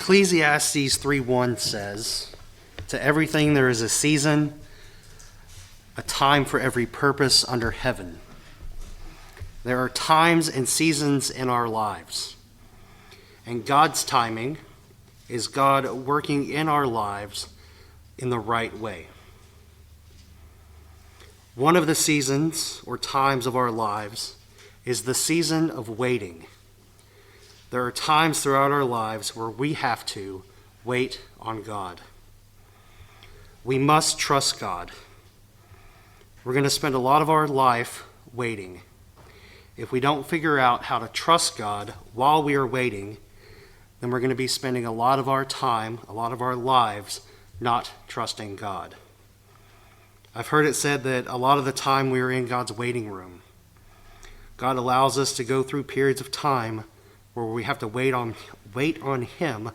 Ecclesiastes 3:1 says, "To everything there is a season, a time for every purpose under heaven." There are times and seasons in our lives, and God's timing is God working in our lives in the right way. One of the seasons or times of our lives is the season of waiting. There are times throughout our lives where we have to wait on God. We must trust God. We're going to spend a lot of our life waiting. If we don't figure out how to trust God while we are waiting, then we're going to be spending a lot of our time, a lot of our lives, not trusting God. I've heard it said that a lot of the time we are in God's waiting room. God allows us to go through periods of time where we have to wait on Him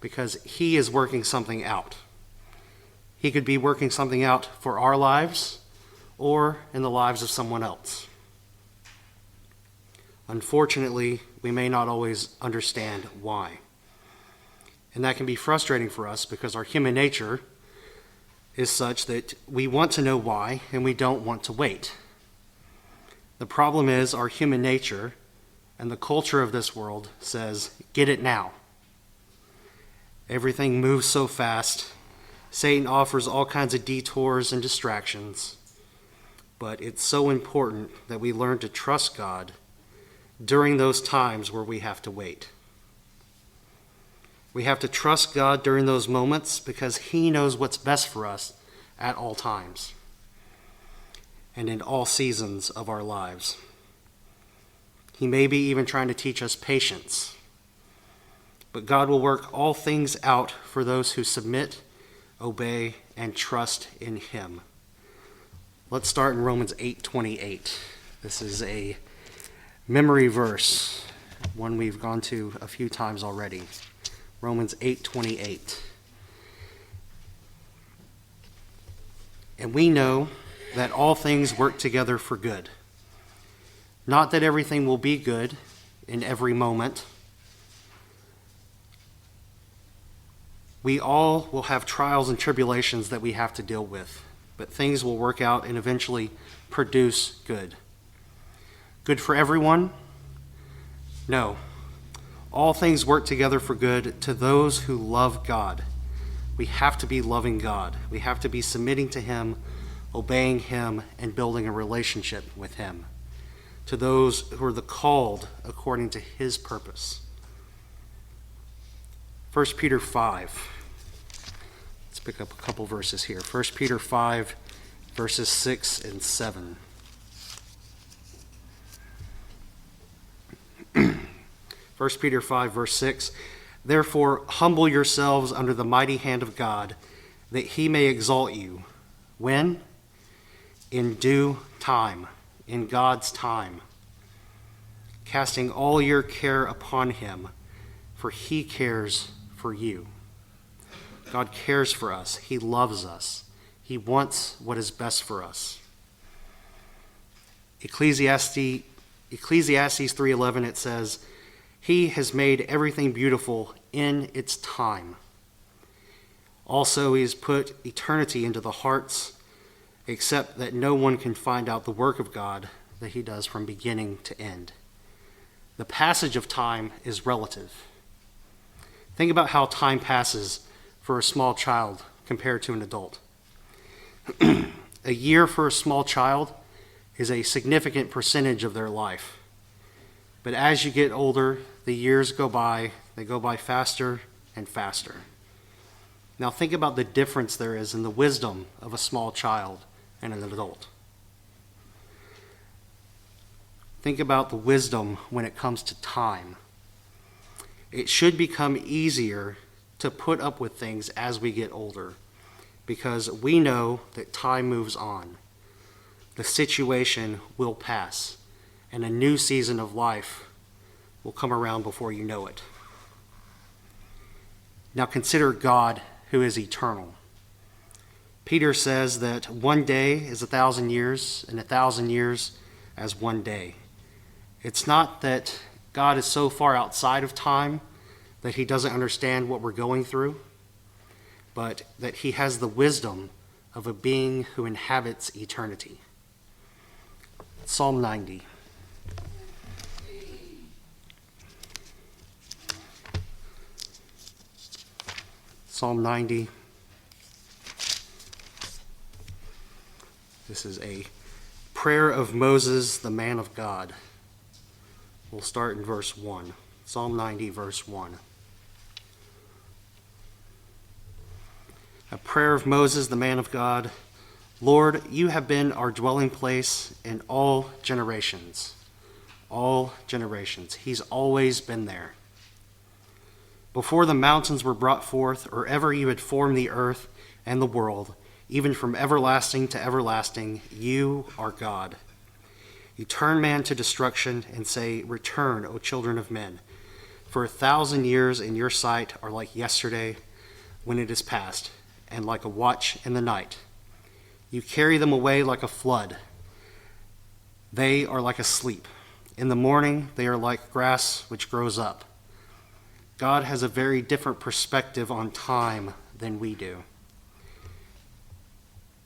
because He is working something out. He could be working something out for our lives or in the lives of someone else. Unfortunately, we may not always understand why. And that can be frustrating for us because our human nature is such that we want to know why and we don't want to wait. The problem is our human nature and the culture of this world says, get it now. Everything moves so fast. Satan offers all kinds of detours and distractions. But it's so important that we learn to trust God during those times where we have to wait. We have to trust God during those moments because He knows what's best for us at all times and in all seasons of our lives. He may be even trying to teach us patience. But God will work all things out for those who submit, obey, and trust in Him. Let's start in Romans 8:28. This is a memory verse, one we've gone to a few times already. Romans 8:28. And we know that all things work together for good. Not that everything will be good in every moment. We all will have trials and tribulations that we have to deal with, but things will work out and eventually produce good. Good for everyone? No. All things work together for good to those who love God. We have to be loving God. We have to be submitting to Him, obeying Him, and building a relationship with Him. To those who are the called according to His purpose. 1 Peter 5. Let's pick up a couple verses here. 1 Peter 5, verses 6 and 7. 1 Peter 5, verse 6. Therefore, humble yourselves under the mighty hand of God, that He may exalt you. When? In due time. In God's time. Casting all your care upon Him, for He cares for you. God cares for us. He loves us. He wants what is best for us. Ecclesiastes 3:11, it says, He has made everything beautiful in its time. Also, He has put eternity into the hearts, except that no one can find out the work of God that He does from beginning to end. The passage of time is relative. Think about how time passes for a small child compared to an adult. A year for a small child is a significant percentage of their life. But as you get older, the years go by, they go by faster and faster. Now think about the difference there is in the wisdom of a small child and an adult. Think about the wisdom when it comes to time. It should become easier to put up with things as we get older because we know that time moves on. The situation will pass and a new season of life will come around before you know it. Now consider God, who is eternal. Peter says that one day is 1,000 years, and 1,000 years as one day. It's not that God is so far outside of time that he doesn't understand what we're going through, but that he has the wisdom of a being who inhabits eternity. Psalm 90. Psalm 90. This is a prayer of Moses, the man of God. We'll start in verse 1. Psalm 90, verse 1. A prayer of Moses, the man of God. Lord, you have been our dwelling place in all generations. All generations. He's always been there. Before the mountains were brought forth, or ever you had formed the earth and the world, even from everlasting to everlasting, you are God. You turn man to destruction and say, return, O children of men. For 1,000 years in your sight are like yesterday when it is past, and like a watch in the night. You carry them away like a flood. They are like a sleep. In the morning they are like grass which grows up. God has a very different perspective on time than we do.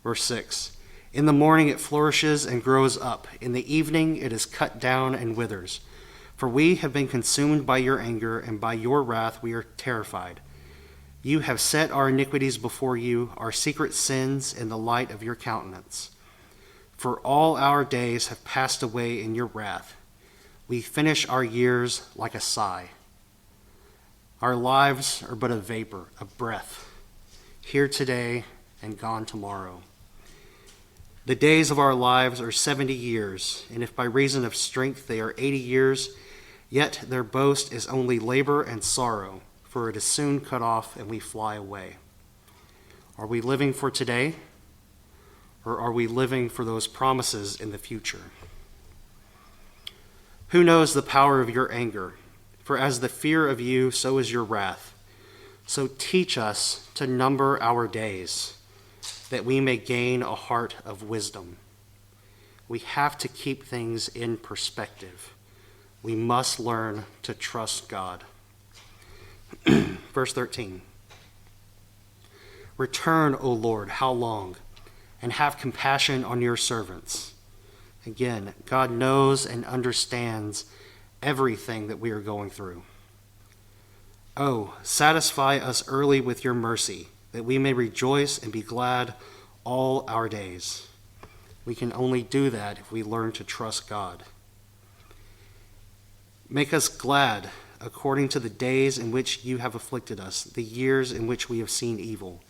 Verse 6. In the morning it flourishes and grows up. In the evening it is cut down and withers. For we have been consumed by your anger, and by your wrath we are terrified. You have set our iniquities before you, our secret sins in the light of your countenance. For all our days have passed away in your wrath. We finish our years like a sigh. Our lives are but a vapor, a breath, here today and gone tomorrow. The days of our lives are 70 years, and if by reason of strength they are 80 years, yet their boast is only labor and sorrow, for it is soon cut off and we fly away. Are we living for today, or are we living for those promises in the future? Who knows the power of your anger? For as the fear of you, so is your wrath. So teach us to number our days, that we may gain a heart of wisdom. We have to keep things in perspective. We must learn to trust God. Verse 13. Return, O Lord, how long? And have compassion on your servants. Again, God knows and understands everything that we are going through. Oh, satisfy us early with your mercy, that we may rejoice and be glad all our days. We can only do that if we learn to trust God. Make us glad according to the days in which you have afflicted us, the years in which we have seen evil.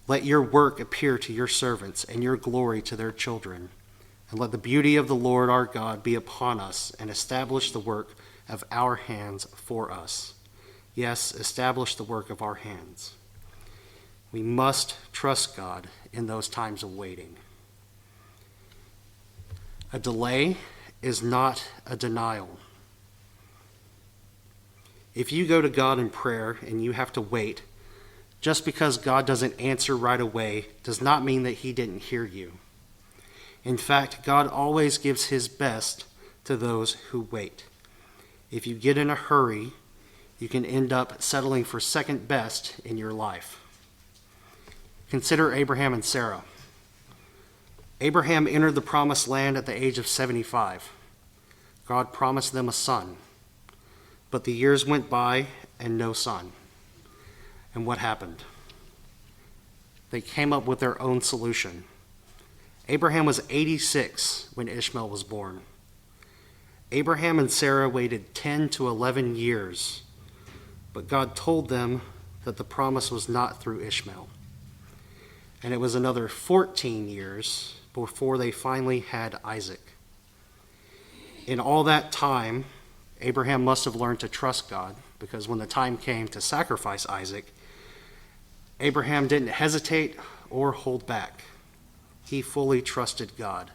Let your work appear to your servants, and your glory to their children. And let the beauty of the Lord our God be upon us, and establish the work of our hands for us. Yes, establish the work of our hands. We must trust God in those times of waiting. A delay is not a denial. If you go to God in prayer and you have to wait, just because God doesn't answer right away does not mean that he didn't hear you. In fact, God always gives his best to those who wait. If you get in a hurry, you can end up settling for second best in your life. Consider Abraham and Sarah. Abraham entered the promised land at the age of 75. God promised them a son. But the years went by and no son. And what happened? They came up with their own solution. Abraham was 86 when Ishmael was born. Abraham and Sarah waited 10 to 11 years, but God told them that the promise was not through Ishmael. And it was another 14 years before they finally had Isaac. In all that time, Abraham must have learned to trust God, because when the time came to sacrifice Isaac, Abraham didn't hesitate or hold back. He fully trusted God.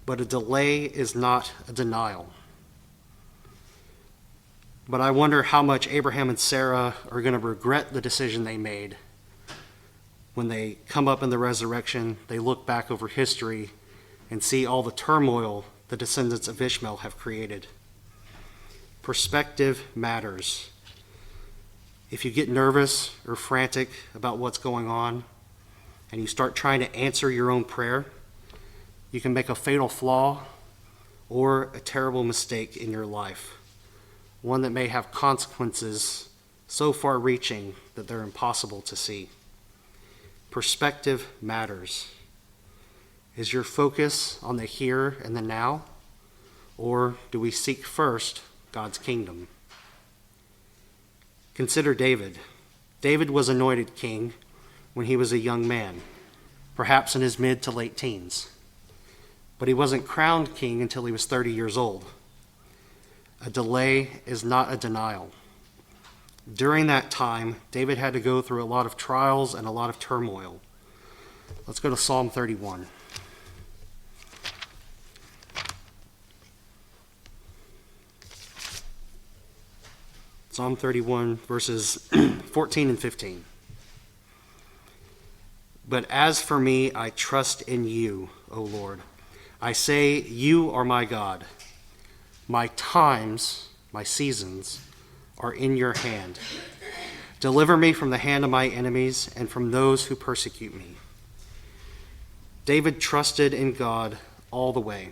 But a delay is not a denial. But I wonder how much Abraham and Sarah are going to regret the decision they made when they come up in the resurrection. They look back over history and see all the turmoil the descendants of Ishmael have created. Perspective matters. If you get nervous or frantic about what's going on and you start trying to answer your own prayer, you can make a fatal flaw or a terrible mistake in your life, one that may have consequences so far-reaching that they're impossible to see. Perspective matters. Is your focus on the here and the now, or do we seek first God's kingdom? Consider David. David was anointed king when he was a young man, perhaps in his mid to late teens. But he wasn't crowned king until he was 30 years old. A delay is not a denial. During that time, David had to go through a lot of trials and a lot of turmoil. Let's go to Psalm 31. Psalm 31, verses 14 and 15. But as for me, I trust in you, O Lord. I say, you are my God. My times, my seasons, are in your hand. Deliver me from the hand of my enemies and from those who persecute me. David trusted in God all the way.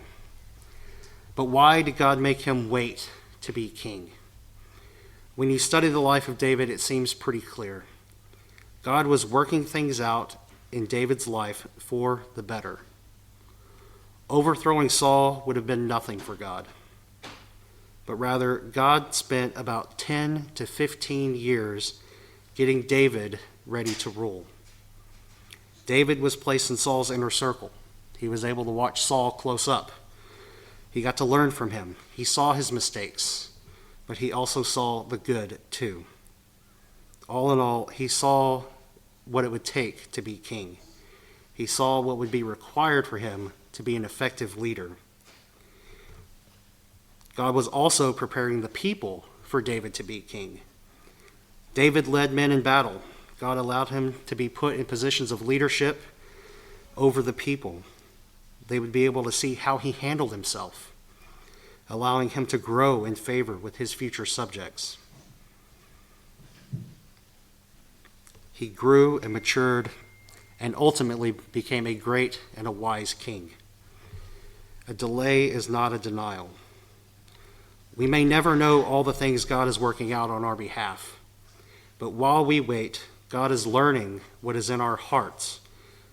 But why did God make him wait to be king? When you study the life of David, it seems pretty clear. God was working things out in David's life for the better. Overthrowing Saul would have been nothing for God. But rather, God spent about 10 to 15 years getting David ready to rule. David was placed in Saul's inner circle. He was able to watch Saul close up. He got to learn from him. He saw his mistakes, but he also saw the good too. All in all, he saw what it would take to be king. He saw what would be required for him to be an effective leader. God was also preparing the people for David to be king. David led men in battle. God allowed him to be put in positions of leadership over the people. They would be able to see how he handled himself, allowing him to grow in favor with his future subjects. He grew and matured and ultimately became a great and a wise king. A delay is not a denial. We may never know all the things God is working out on our behalf, but while we wait, God is learning what is in our hearts,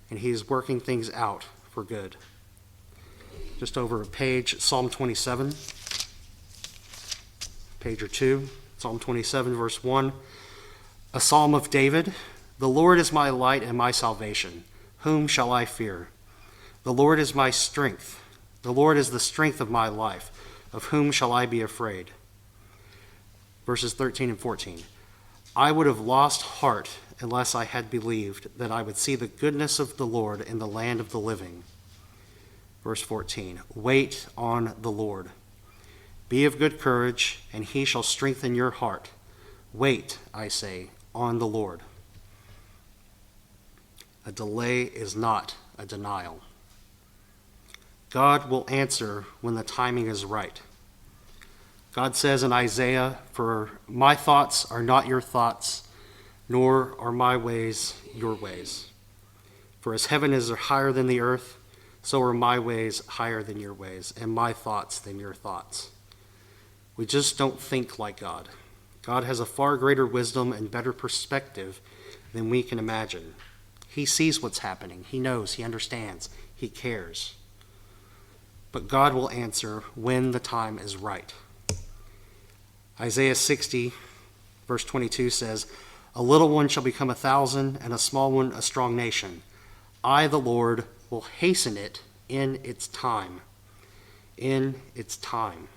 and he is working things out for good. Just over a page, Psalm 27, page or two, Psalm 27, verse 1. A psalm of David. The Lord is my light and my salvation. Whom shall I fear? The Lord is my strength. The Lord is the strength of my life. Of whom shall I be afraid? Verses 13 and 14. I would have lost heart unless I had believed that I would see the goodness of the Lord in the land of the living. Verse 14. Wait on the Lord. Be of good courage, and he shall strengthen your heart. Wait, I say, on the Lord. A delay is not a denial. God will answer when the timing is right. God says in Isaiah, for my thoughts are not your thoughts, nor are my ways your ways. For as heaven is higher than the earth, so are my ways higher than your ways, and my thoughts than your thoughts. We just don't think like God. God has a far greater wisdom and better perspective than we can imagine. He sees what's happening. He knows. He understands. He cares. But God will answer when the time is right. Isaiah 60, verse 22 says, a little one shall become 1,000, and a small one a strong nation. I, the Lord, will hasten it in its time. In its time.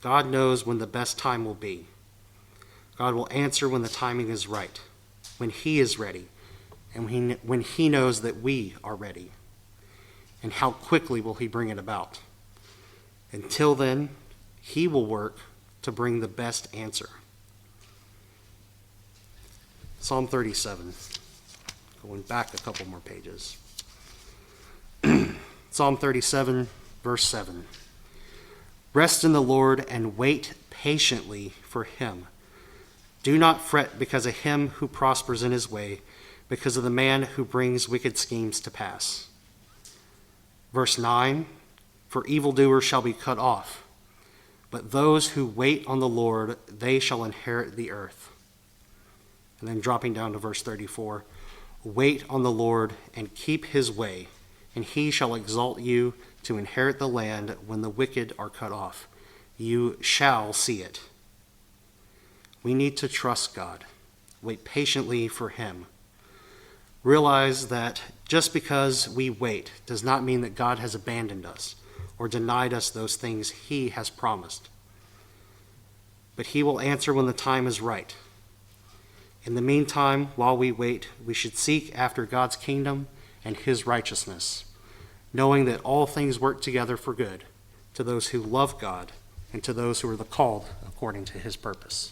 God knows when the best time will be. God will answer when the timing is right, when he is ready, and when he knows that we are ready. And how quickly will he bring it about? Until then, he will work to bring the best answer. Psalm 37, going back a couple more pages. Psalm 37, verse 7. Rest in the Lord and wait patiently for him. Do not fret because of him who prospers in his way, because of the man who brings wicked schemes to pass. Verse 9, for evildoers shall be cut off, but those who wait on the Lord, they shall inherit the earth. And then dropping down to verse 34, wait on the Lord and keep his way, and he shall exalt you to inherit the land when the wicked are cut off. You shall see it. We need to trust God. Wait patiently for him. Realize that just because we wait does not mean that God has abandoned us or denied us those things he has promised. But he will answer when the time is right. In the meantime, while we wait, we should seek after God's kingdom and his righteousness, knowing that all things work together for good to those who love God and to those who are the called according to his purpose.